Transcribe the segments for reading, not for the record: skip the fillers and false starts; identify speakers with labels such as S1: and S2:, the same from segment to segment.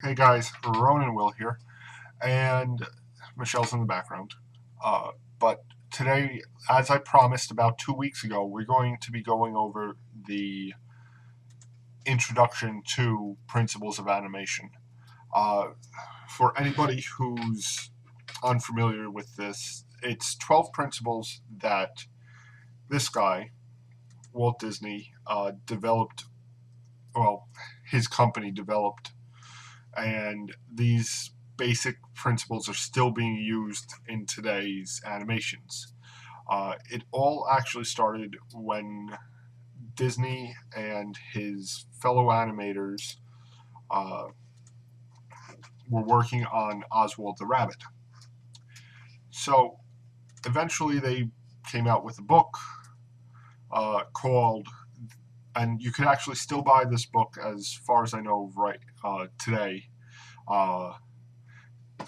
S1: Hey guys, Ronan Will here, and Michelle's in the background. But today, as I promised about 2 weeks ago, we're going to be going over the introduction to principles of animation. Uh, for anybody who's unfamiliar with this, it's 12 principles that this guy, Walt Disney, developed, well, his company developed, and these basic principles are still being used in today's animations. It all actually started when Disney and his fellow animators uh, were working on Oswald the Rabbit. So eventually they came out with a book called, and you can actually still buy this book as far as I know right today, uh,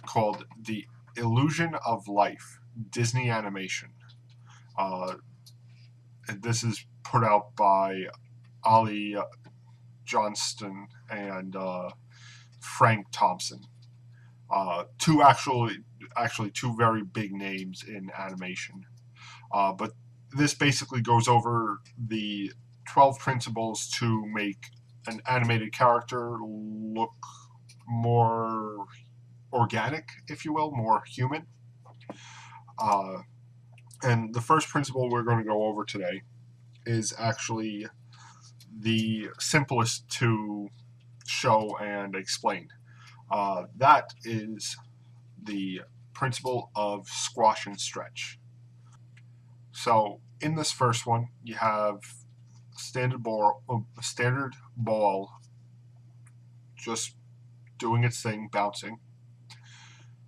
S1: called The Illusion of Life, Disney Animation. This is put out by Ollie Johnston and Frank Thompson. Two very big names in animation. But this basically goes over the 12 principles to make an animated character look more organic, if you will, more human. And the first principle we're going to go over today is actually the simplest to show and explain. That is the principle of squash and stretch. So in this first one, you have standard ball just doing its thing, bouncing.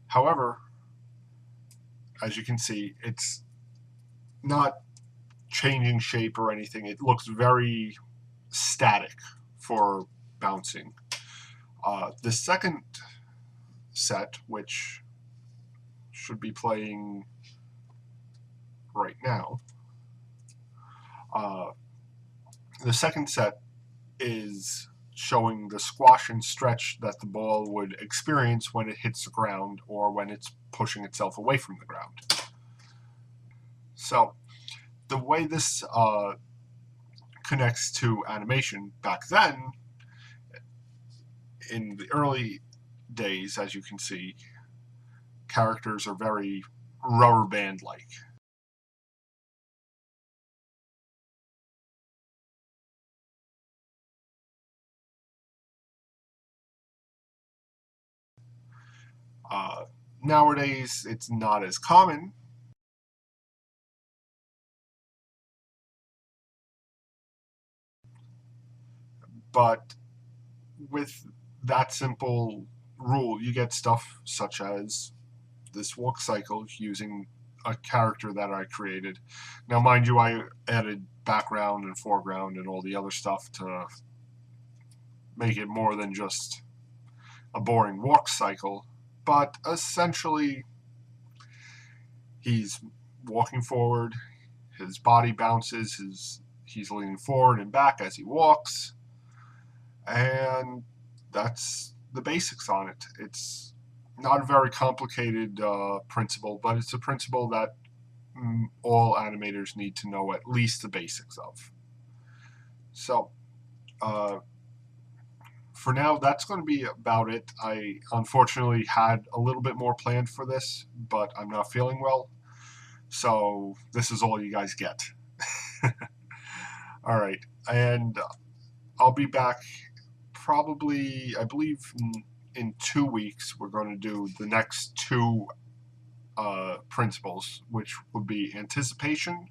S1: However, as you can see, it's not changing shape or anything. It looks very static for bouncing. The second set, which should be playing right now, the second set is showing the squash and stretch that the ball would experience when it hits the ground or when it's pushing itself away from the ground. So the way this connects to animation back then, in the early days, as you can see, characters are very rubber band like. Nowadays, it's not as common, but with that simple rule, you get stuff such as this walk cycle using a character that I created. Now, mind you, I added background and foreground and all the other stuff to make it more than just a boring walk cycle, but essentially, he's walking forward, his body bounces, he's leaning forward and back as he walks, and that's the basics on it. It's not a very complicated principle, but it's a principle that all animators need to know at least the basics of. So, for now, that's going to be about it. I unfortunately had a little bit more planned for this, but I'm not feeling well, so this is all you guys get. All right, and I'll be back probably, I believe, in 2 weeks. We're going to do the next two principles, which would be anticipation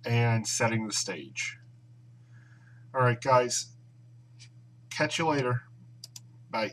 S1: and setting the stage. All right, guys, catch you later. Bye.